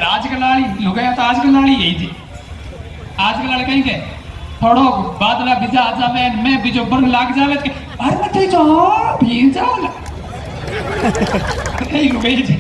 आजकल वाली लुगाया तो आजकल वाली यही थी। आजकल वाले कहीं के थोड़ो बादला बिजा आ जावे मैं बीजो बन लाग जावे के अरे मत जो भील जाओ कहीं लुगाई थी।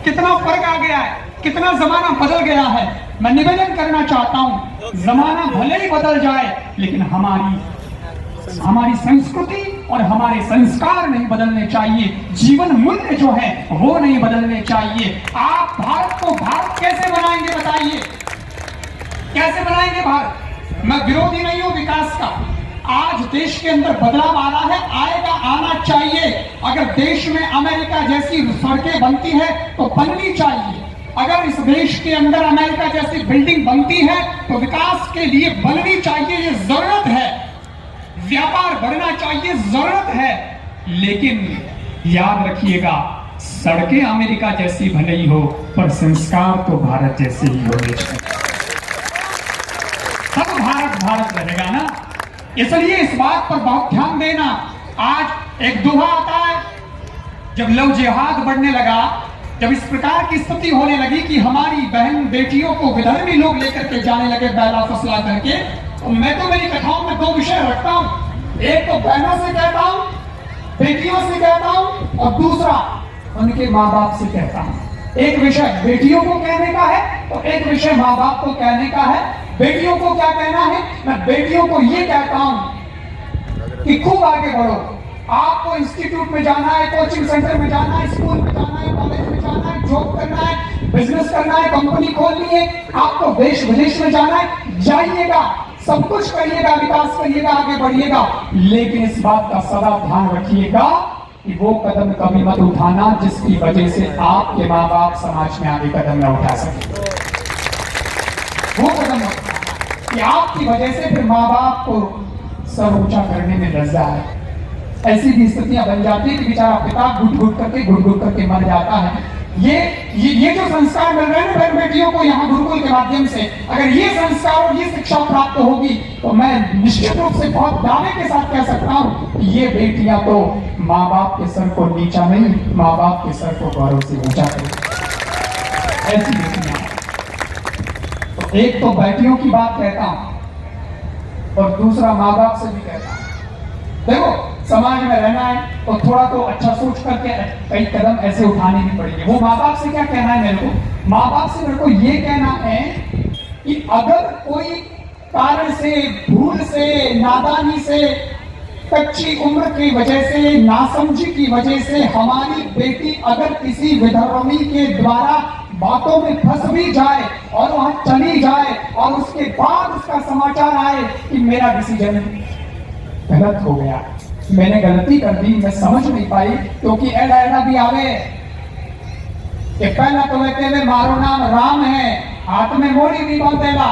कितना फर्क आ गया है, कितना जमाना बदल गया है। मैं निवेदन करना चाहता हूं, जमाना भले ही बदल जाए लेकिन हमारी संस्कृति और हमारे संस्कार नहीं बदलने चाहिए। जीवन मूल्य जो है वो नहीं बदलने चाहिए। आप भारत को भारत कैसे बनाएंगे बताइए, कैसे बनाएंगे भारत? मैं विरोधी नहीं हूं विकास का। आज देश के अंदर बदलाव आ रहा है, आएगा, आना चाहिए। अगर देश में अमेरिका जैसी सड़कें बनती है तो बननी चाहिए। अगर इस देश के अंदर अमेरिका जैसी बिल्डिंग बनती है तो विकास के लिए बननी चाहिए, ये जरूरत है। व्यापार बढ़ना चाहिए, जरूरत है। लेकिन याद रखिएगा, सड़कें अमेरिका जैसी भले ही हो पर संस्कार तो भारत जैसे ही होने चाहिए। तब भारत भारत रहेगा ना। इसलिए इस बात पर बहुत ध्यान देना। आज एक दोहा आता है, जब लव जिहाद बढ़ने लगा, जब इस प्रकार की स्थिति होने लगी कि हमारी बहन बेटियों को विधर्मी लोग लेकर के जाने लगे बैला फसला करके, तो मैं तो मेरी कथाओं में दो विषय रखता हूं। एक तो बहनों से कहता हूं, बेटियों से कहता हूं, और दूसरा उनके माँ बाप से कहता हूं। एक विषय बेटियों को कहने का है और एक विषय माँ बाप को कहने का है। बेटियों को क्या कहना है? मैं बेटियों को ये कहता हूं कि खूब आगे बढ़ो। आपको इंस्टीट्यूट में जाना है, कोचिंग सेंटर में जाना है, स्कूल में जाना है, कॉलेज में जाना है, जॉब करना है, बिजनेस करना है, कंपनी खोलनी है, आपको देश विदेश में जाना है, जाइएगा, सब कुछ करिएगा, विकास करिएगा, आगे बढ़िएगा। लेकिन इस बात का सदा ध्यान रखिएगा कि वो कदम कभी मत उठाना जिसकी वजह से आपके माँ बाप समाज में आगे कदम न उठा सके। वो कदम कि आपकी वजह से फिर माँ बाप को सर ऊंचा करने में लज्जा है। ऐसी भी स्थितियां बन जाती है कि बेचारा पिता घुट घुट करके मर जाता है। ये जो संस्कार मिल रहे हैं बहन बेटियों को यहाँ गुरुकुल के माध्यम से, अगर ये संस्कार और ये शिक्षा प्राप्त होगी तो मैं निश्चित रूप से बहुत दावे के साथ कह सकता हूँ कि ये बेटियां तो माँ बाप के सर को नीचा नहीं, माँ बाप के सर को गौरव से ऊंचा करें। ऐसी बेटियां, तो एक तो बेटियों की बात कहता हूं और दूसरा माँ बाप से भी कहता हूं। देखो, समाज में रहना है तो थोड़ा तो अच्छा सोच करके कई कदम ऐसे उठाने भी पड़ेंगे। वो माँ बाप से क्या कहना है मेरे को? माँ बाप से मेरे को ये कहना है कि अगर कोई कारण से, भूल से, नादानी से, कच्ची उम्र की वजह से, नासमझी की वजह से हमारी बेटी अगर किसी विधर्मी के द्वारा बातों में फंस भी जाए और वहां चली जाए और उसके बाद उसका समाचार आए कि मेरा डिसीजन गलत हो गया, मैंने गलती कर दी, मैं समझ नहीं पाई, क्योंकि एडा भी आवे कि पहला तो मैं कहते मारो नाम राम है, हाथ में मोड़ी नहीं बांधेला,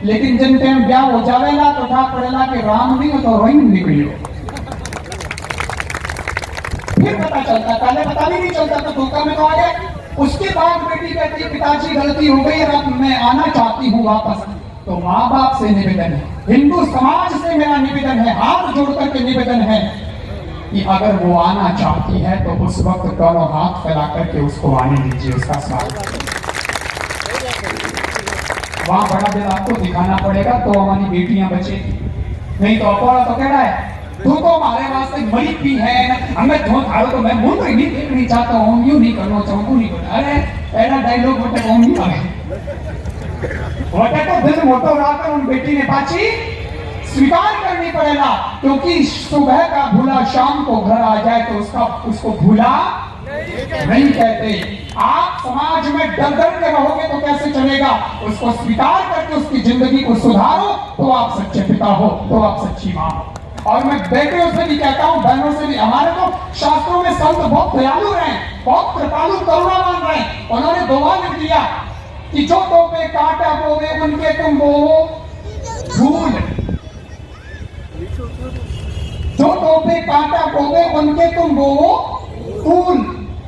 लेकिन जिन टाइम ब्याह हो जावेला तो था पड़ेला कि राम नहीं हो तो रोहिंग निकलियो। फिर पता चलता, पहले पता भी नहीं चलता तो धोखा में तो आ गया। उसके बाद बेटी कहती है पिताजी गलती हो गई, अब मैं आना चाहती हूँ वापस। तो माँ बाप से निवेदन है, हिंदू समाज से मेरा निवेदन है, हाथ जोड़ करके निवेदन है कि अगर वो आना चाहती है तो उस वक्त दोनों हाथ फैला करके उसको आने दीजिए, उसका स्वागत। वहां बड़ा दिल आपको दिखाना पड़ेगा तो हमारी बेटियां बचेगी, नहीं तो अपना तो कह रहा है तू तो हमारे वास्ते मरी भी है, हमें धो धारो तो मैं मुंह नहीं देखनी चाहता हूँ, यूं नहीं करना चाहूँ, नहीं करना। अरे ऐसा डायलॉग बोलते कौन नहीं आए वटे तो दिल मोटो उड़ाकर उन बेटी ने पाची स्वीकार करनी पड़ेगा, क्योंकि सुबह का भूला शाम को घर आ जाए तो उसको भूला नहीं कहते। आप समाज में डर डर के रहोगे तो कैसे चलेगा? उसको स्वीकार करके उसकी जिंदगी को सुधारो तो आप सच्चे पिता हो, तो आप सच्ची मां हो। और मैं बेटियों से भी कहता हूं, बहनों से भी, हमारे तो शास्त्रों में संत बहुत दयालु रहे, बहुत कृपालु करुणावान रहे। उन्होंने दोहा लिख दिया कि जो तो पे कांटा बोवे उनके तुम बोवो फूल, जो तो पे कांटा बोवे उनके तुम बोवो फूल।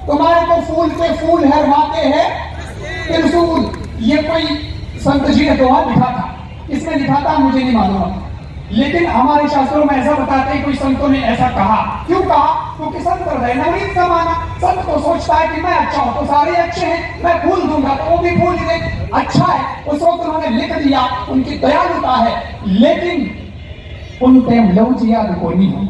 तुम्हारे तो फूल के फूल हरवाते हैं त्रिशूल। ये कोई संत जी ने दोहा लिखा था, किसने लिखा था मुझे नहीं मालूम, लेकिन हमारे शास्त्रों में ऐसा बताते हैं कोई संतों ने ऐसा कहा। क्यों कहा? क्योंकि संत हृदय नवनीत समाना। संत तो सोचता है कि मैं अच्छा हूं तो सारे अच्छे हैं, मैं फूल दूंगा तो वो भी फूल ही दे। अच्छा है, उस वक्त उन्होंने लिख दिया, उनकी दयालुता है, लेकिन उन टाइम लव जिया को नहीं हो।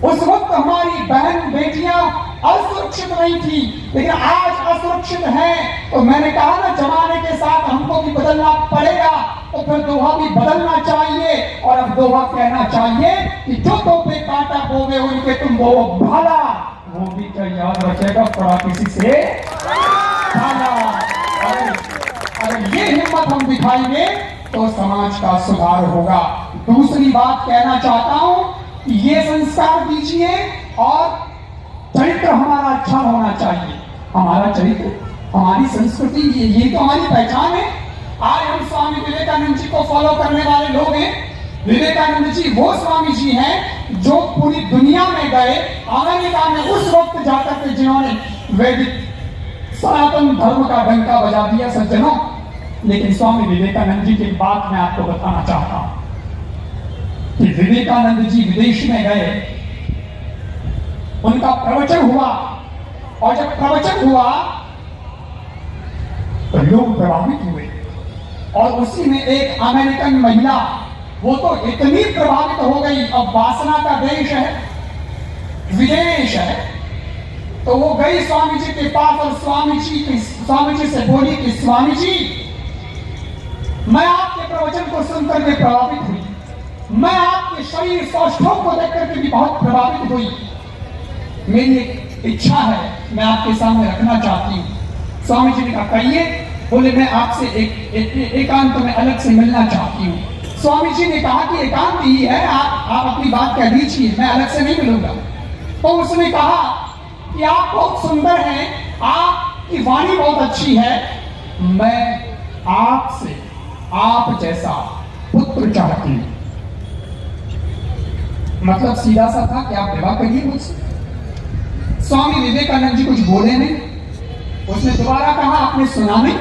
उस वक्त हमारी बहन बेटियां असुरक्षित नहीं थी, लेकिन आज असुरक्षित हैं। तो मैंने कहा ना, जमाने के साथ हमको भी बदलना पड़ेगा, तो फिर दोहा भी बदलना चाहिए। और अब दोहा कहना चाहिए कि जो तो पे कांटा बोवे उनके तुम वो भाला, वो भी क्या याद रखेगा, पड़ा किसी से भाला। अगर ये हिम्मत हम दिखाएंगे तो समाज का सुधार होगा। दूसरी बात कहना चाहता हूं, ये संस्कार दीजिए और चरित्र हमारा अच्छा होना चाहिए। हमारा चरित्र, हमारी संस्कृति, ये तो हमारी पहचान है। आज हम स्वामी विवेकानंद जी को फॉलो करने वाले लोग हैं। विवेकानंद जी वो स्वामी जी हैं जो पूरी दुनिया में गए, अमेरिका में उस वक्त जाकर के जिन्होंने वैदिक सनातन धर्म का डंका बजा दिया सज्जनों। लेकिन स्वामी विवेकानंद जी की बात मैं आपको बताना चाहता हूं कि विवेकानंद जी विदेश में गए, उनका प्रवचन हुआ, और जब प्रवचन हुआ तो लोग प्रभावित हुए। और उसी में एक अमेरिकन महिला, वो तो इतनी प्रभावित हो गई, अब वासना का देश है, विदेश है, तो वो गई स्वामी जी के पास और स्वामी जी से बोली कि स्वामी जी, मैं आपके प्रवचन को सुनकर के प्रभावित हुई, मैं आपके शरीर सौष्ठव को देखकर के भी बहुत प्रभावित हुई। मेरी एक इच्छा है, मैं आपके सामने रखना चाहती हूँ। स्वामी जी ने कहा कहिए। बोले मैं आपसे एकांत में अलग से मिलना चाहती हूँ। स्वामी जी ने कहा कि एकांत ही है, आप अपनी बात कह दीजिए, मैं अलग से नहीं मिलूंगा। तो उसने कहा कि आप बहुत सुंदर हैं, आपकी वाणी बहुत अच्छी है, मैं आपसे आप जैसा पुत्र चाहती हूँ। मतलब सीधा सा था कि आप विवाह करिए मुझसे। स्वामी विवेकानंद जी कुछ बोले नहीं। उसने दोबारा कहा, आपने सुना नहीं,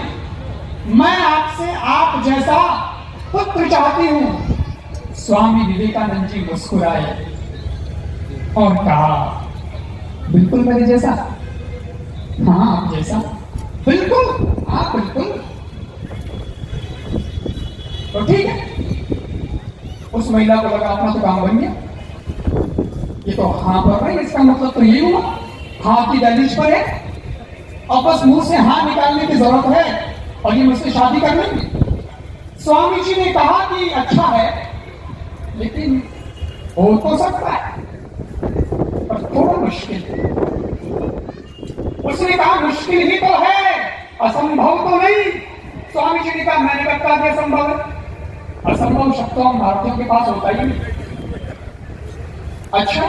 मैं आपसे आप जैसा पुत्र चाहती हूं। स्वामी विवेकानंद जी मुस्कुराए और कहा, बिल्कुल मेरे जैसा। हाँ आप जैसा, बिल्कुल, हाँ बिल्कुल। तो ठीक है। उस महिला को लगा अपना तो काम बन गया, ये तो हाँ पर रही, इसका मतलब तो यही हुआ हाँ की दहलीज पर है, और बस मुंह से हाँ निकालने की जरूरत है और ये मुझसे शादी कर लेंगे। स्वामी जी ने कहा कि अच्छा है, लेकिन हो तो सकता है पर थोड़ा मुश्किल। उसने कहा मुश्किल ही तो है, असंभव तो नहीं। स्वामी जी ने कहा मैंने बता दिया संभव है। असंभव शब्द तो हम भारतीयों के पास होता ही नहीं। अच्छा,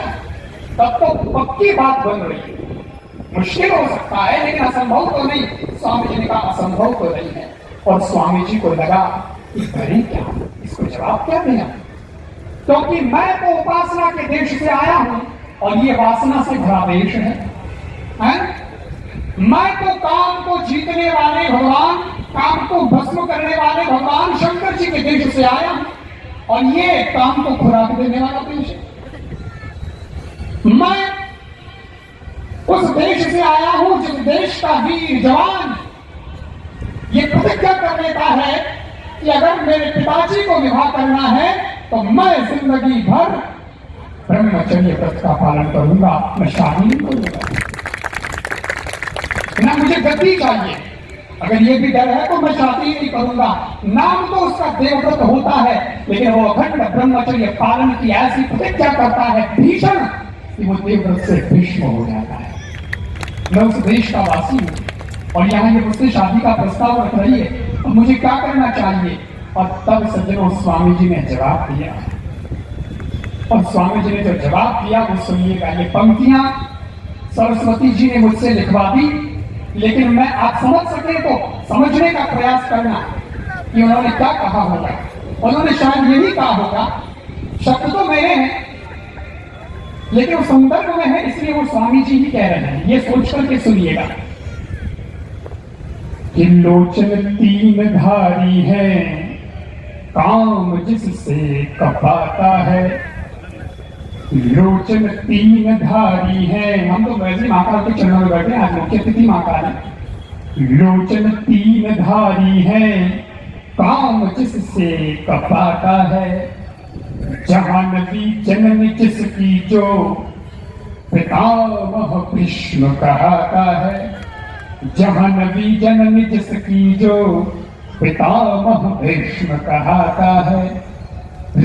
तब तो पक्की बात बन रही है, मुश्किल हो सकता है लेकिन असंभव तो नहीं। स्वामी जी ने कहा असंभव तो नहीं है। और स्वामी जी को लगा कि करें क्या, इसको जवाब क्या देना, क्योंकि मैं तो उपासना के देश से आया हूं और ये वासना से भरा देश है? मैं तो काम को जीतने वाले भगवान, काम को भस्म करने वाले भगवान शंकर जी के देश से आया हूं और ये काम को खुराक देने वाला देश है। मैं उस देश से आया हूं जिस देश का वीर जवान ये प्रतिज्ञा कर लेता है कि अगर मेरे पिताजी को विवाह करना है तो मैं जिंदगी भर ब्रह्मचर्य व्रत का पालन करूंगा, मैं शादी नहीं करूंगा, ना मुझे गद्दी चाहिए। अगर ये भी डर है तो मैं शादी नहीं करूंगा। नाम तो उसका देवव्रत होता है लेकिन वो अखंड ब्रह्मचर्य पालन की ऐसी प्रतिज्ञा करता है भीषण कि वो देवव्रत से भीष्म हो जाता है। मैं उस देश का वासी हूं और यहाँ ये मुझसे शादी का प्रस्ताव रख रही है, तो मुझे क्या करना चाहिए? और तब सज्जनों स्वामी जी ने जवाब दिया, और स्वामी जी ने जो जवाब दिया वो सुनिएगा। ये पंक्तियां सरस्वती जी ने मुझसे लिखवा दी, लेकिन मैं आप समझ सके तो समझने का प्रयास करना कि उन्होंने क्या कहा होगा। उन्होंने शायद यही कहा होगा, शब्द तो मेरे हैं लेकिन वो संदर्भ में है, इसलिए वो स्वामी जी ही कह रहे हैं। ये सोच करके सुनिएगा कि लोचन तीन धारी है, काम जिससे कपाता है, लोचन तीन धारी है। हम तो वैसे महाकाल के चरणों में बैठे, आज मुख्य अतिथि महाकाल है। लोचन तीन धारी है, काम जिससे कपाता है। जाह्नवी जननी जिसकी जो पितामह भीष्म कहता है। जाह्नवी जननी जिसकी जो पितामह भीष्म कहता है।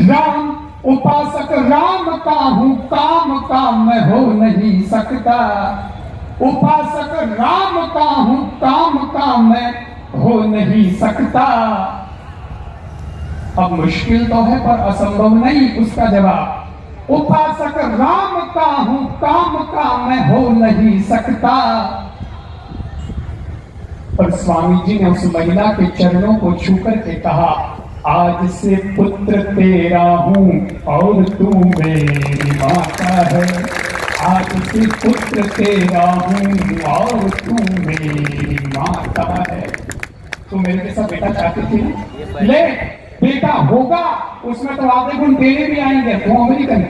राम उपासक राम का हूं, काम का मैं हो नहीं सकता। उपासक राम का हूं, काम का मैं हो नहीं सकता। अब मुश्किल तो है पर असंभव नहीं उसका जवाब। उपासक राम का हूं, काम का मैं हो नहीं सकता। और स्वामी जी ने उस महिला के चरणों को छू करके कहा, आज से पुत्र तेरा हूं और तू मेरी माता है। आज से पुत्र तेरा हूं और तू मेरी माता है। तू मेरे जैसा बेटा चाहती थी, ले बेटा होगा, उसमें तो आधे गुण तेरे भी आएंगे। तो अमेरिकन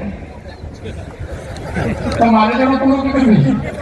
तुम्हारे जगह पूर्व की कर,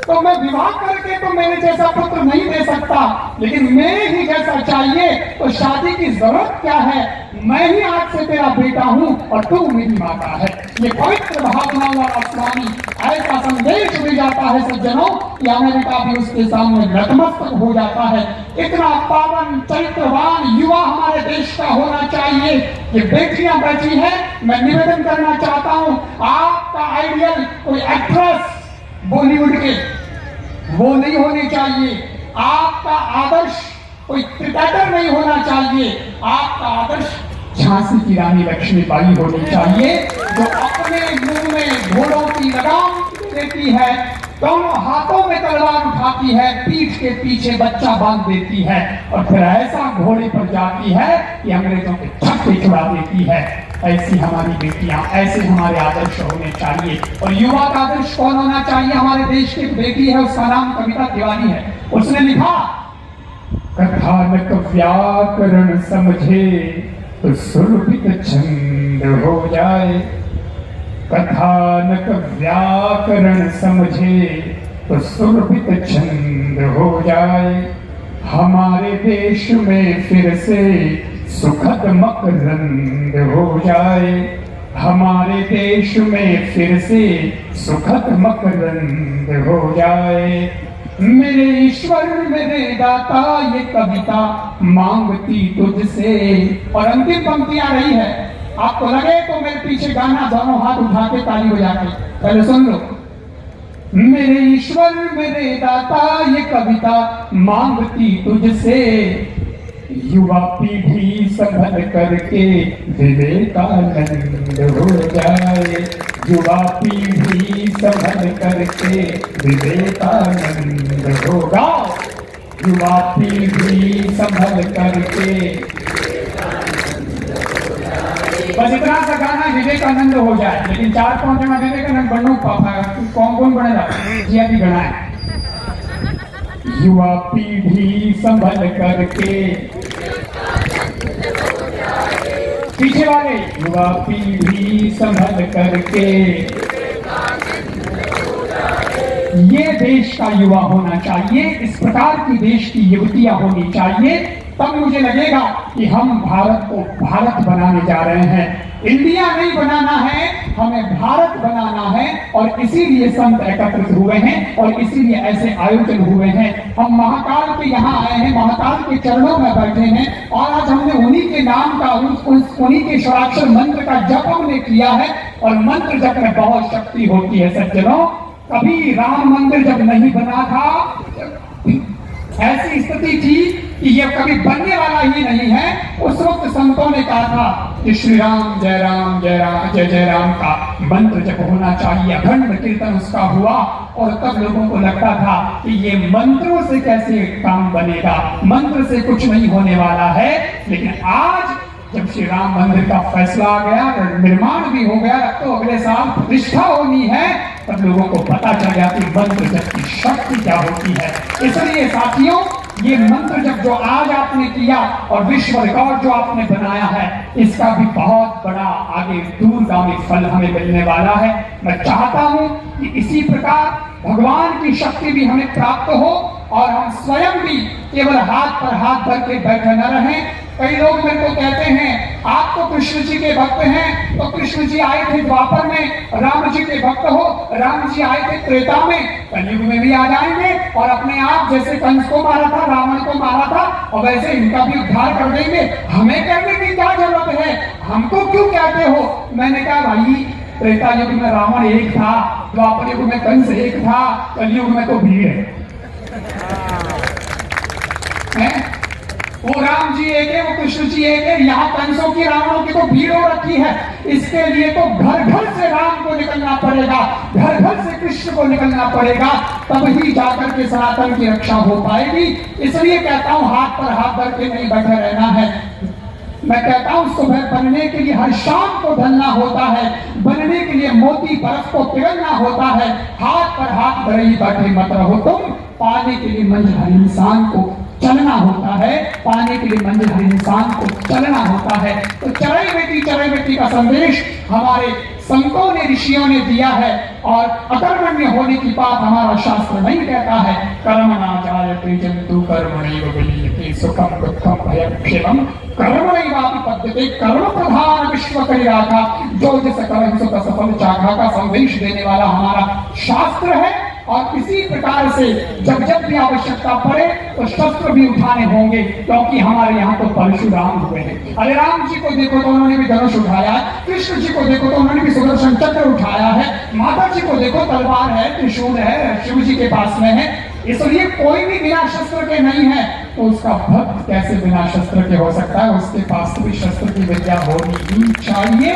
तो मैं विवाह करके तो मेरे जैसा पुत्र नहीं दे सकता, लेकिन मेरे ही जैसा चाहिए। तो शादी की जरूरत क्या है? मैं ही आज से तेरा बेटा हूं और तू मेरी माता है। ये पवित्र भावना वाला स्वामी ऐसा संदेश दे जाता है सज्जनों कि अमेरिका भी उसके सामने नतमस्तक हो जाता है। इतना पावन चरित्रवान युवा हमारे देश का होना चाहिए। ये बेटियां बची है, मैं निवेदन करना चाहता हूं, आपका आइडियल कोई एक्ट्रेस बॉलीवुड के वो नहीं होनी चाहिए। आपका आदर्श कोई क्रिकेटर नहीं होना चाहिए। आपका आदर्श झांसी की रानी लक्ष्मीबाई होनी चाहिए, जो अपने मुंह में घोड़ों की लगाम देती है, दोनों हाथों में तलवार उठाती है, पीठ के पीछे बच्चा बांध देती है और फिर ऐसा घोड़े पर जाती है कि अंग्रेजों के छक्के छुड़ा देती है। ऐसी हमारी बेटियां, ऐसे हमारे आदर्श होने चाहिए। और युवा का आदर्श कौन होना चाहिए? हमारे देश की बेटी है, उसका नाम कविता तिवारी है। उसने लिखा, कथानक व्याकरण समझे तो सुरभित छंद हो जाए। कथानक व्याकरण समझे तो सुरभित छंद हो जाए। हमारे देश में फिर से सुखद मकरंद हो जाए। हमारे देश में फिर से सुखद मकरंद हो जाए। मेरे ईश्वर मेरे दाता ये कविता मांगती तुझसे। और अंतिम पंक्तियां रही है, आपको लगे तो मेरे पीछे गाना, दोनों हाथ उठा के ताली बजा के पहले सुन लो। मेरे ईश्वर मेरे दाता ये कविता मांगती तुझसे। युवा पीढ़ी संभल करके विवेकानंद हो जाए। युवा पीढ़ी संभल करके विवेकानंद होगा। युवा पीढ़ी संभल करके, बस इतना सा गाना विवेकानंद हो जाए। लेकिन 4-5 जमा विवेकानंद बनू पापा कौन बनेगा? जी अभी गणा है। युवा पीढ़ी संभल करके, पीछे वाले, युवा पीढ़ी संभल करके, ये देश का युवा होना चाहिए। इस प्रकार की देश की युवतियां होनी चाहिए। तब मुझे लगेगा कि हम भारत को भारत बनाने जा रहे हैं। इंडिया नहीं बनाना है, हमें भारत बनाना है। और इसीलिए संत एकत्रित हुए हैं और इसीलिए ऐसे आयोजन हुए हैं। हम महाकाल के यहाँ आए हैं, महाकाल के चरणों में बैठे हैं और आज हमने उन्हीं के नाम का, उन्हीं के षोड़ाक्षर मंत्र का जप हमने किया है। और मंत्र जप में बहुत शक्ति होती है सज्जनों। कभी राम मंदिर जब नहीं बना था, ऐसी स्थिति थी कि ये कभी बनने वाला ही नहीं है। उस वक्त संतों ने कहा था कि श्री राम जय राम जय राम जय जय राम का मंत्र जब होना चाहिए। अखंड कीर्तन उसका हुआ और तब लोगों को लगता था कि ये मंत्रों से कैसे काम बनेगा, मंत्र से कुछ नहीं होने वाला है। लेकिन आज जब श्री राम मंदिर का फैसला आ गया, निर्माण भी हो गया, अब तो अगले साल प्रतिष्ठा होनी है, तब लोगों को पता चल गया कि मंत्र जप की शक्ति क्या होती है। इसलिए साथियों, ये मंत्र जब जो आज आपने किया और विश्व रिकॉर्ड जो आपने बनाया है, इसका भी बहुत बड़ा आगे दूरगामी फल हमें मिलने वाला है। मैं चाहता हूं कि इसी प्रकार भगवान की शक्ति भी हमें प्राप्त हो और हम स्वयं भी केवल हाथ पर हाथ धर के बैठे न रहें। कई लोग मेरे को कहते हैं आप तो कृष्ण जी के भक्त हैं, तो कृष्ण जी आए थे द्वापर में, राम जी के भक्त हो, राम जी आए थे त्रेता में, कलयुग में भी आ जाएंगे और अपने आप जैसे कंस को मारा था, रावण को मारा था, और वैसे इनका भी उद्धार कर देंगे। हमें करने की क्या जरूरत है, हमको क्यों कहते हो? मैंने कहा भाई, त्रेता युग में रावण एक था, द्वापर युग में कंस एक था, कलयुग में तो भीड़ है। वो राम जी एक है, वो कृष्ण जी एक है, यहाँ कंसों की रावणों की तो भीड़ हो रखी है। इसके लिए तो घर घर से राम को निकलना पड़ेगा, घर घर से कृष्ण को निकलना पड़ेगा, तब ही जाकर के सनातन की रक्षा हो पाएगी। इसलिए कहता हूं हाथ पर हाथ धर के नहीं बैठे रहना है। मैं कहता हूं सुबह बनने के लिए हर शाम को ढलना होता है, बनने के लिए मोती बर्फ को पिघलना होता है। हाथ पर हाथ धरे ही बैठे मत रहो तुम, पाने के लिए मंजिल हर इंसान को चलना होता है, पाने के लिए मंजिल हर इंसान को चलना होता है। तो चरई बेटी का संदेश हमारे संतों ने, ऋषियों ने दिया है, और अकर्मण्य होने की बात हमारा शास्त्र नहीं कहता है। कर्मणा जायते जन्तु कर्मणैव विलीयते सुखं दुःखं भयं क्षीणं कर्मणैवापि पद्यते। कर्म प्रधान विश्व करिराखा, जो जिस कर्म सो तस फल चाखा का संदेश देने वाला हमारा शास्त्र है। और इसी प्रकार से जब जब भी आवश्यकता पड़े तो शस्त्र भी उठाने होंगे, क्योंकि हमारे यहाँ तो परशुराम हुए हैं। अरे राम जी को देखो तो उन्होंने भी धनुष उठाया है, कृष्ण जी को देखो तो उन्होंने भी सुदर्शन चक्र उठाया है, माता जी को देखो तलवार है, त्रिशूल है, शिव जी के पास में है। इसलिए कोई भी बिना शस्त्र के नहीं है, तो उसका भक्त कैसे बिना शस्त्र के हो सकता है? उसके पास तो भी शस्त्र की विद्या होनी ही चाहिए।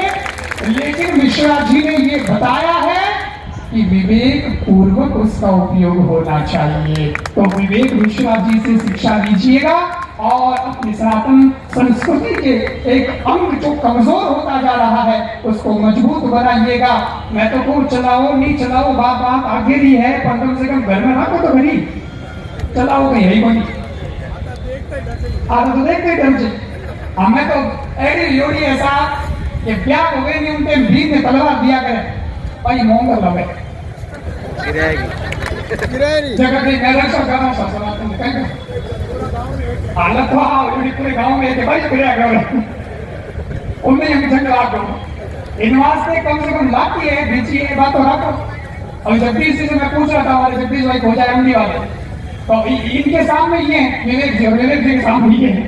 लेकिन मिश्रा जी ने ये बताया है कि विवेक पूर्वक उसका उपयोग होना चाहिए। तो विवेक मिश्रा जी से शिक्षा लीजिएगा और अपनी सनातन संस्कृति के एक अंग जो कमजोर होता जा रहा है उसको मजबूत बनाइएगा। मैं तो कहूँ चलाओ नहीं चलाओ बात आगे भी है, पर कम से कम घर में रखो तो घरी चलाओ तो यही बनी आप तो देखते डर से। हमें तो ऐसी योड़ी ऐसा कि क्या हो गए नहीं, उनके भीड़ में तलवार दिया करे भाई मोंगल लगे जगह नहीं मेरा सब गाँव सब सनातन कहीं हालत हुआ पूरे गांव में के भाई फिर उनमें हम झंड लाख दो इन वास्ते कम से कम लाती है बेची है बात हो रखो। और जगदीश जी से मैं पूछ रहा था, हमारे जगदीश भाई खोजा एमडी वाले, तो इनके सामने ये है विवेक जी के सामने ये है।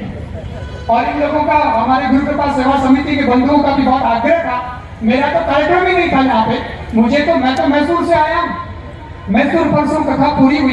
और इन लोगों का हमारे गुरु कृपा सेवा समिति के बंधुओं का भी बहुत आग्रह था। मेरा तो कार्यक्रम ही नहीं था यहाँ पे, मैं तो मैसूर से आया, मैसूर परसों कथा पूरी हुई।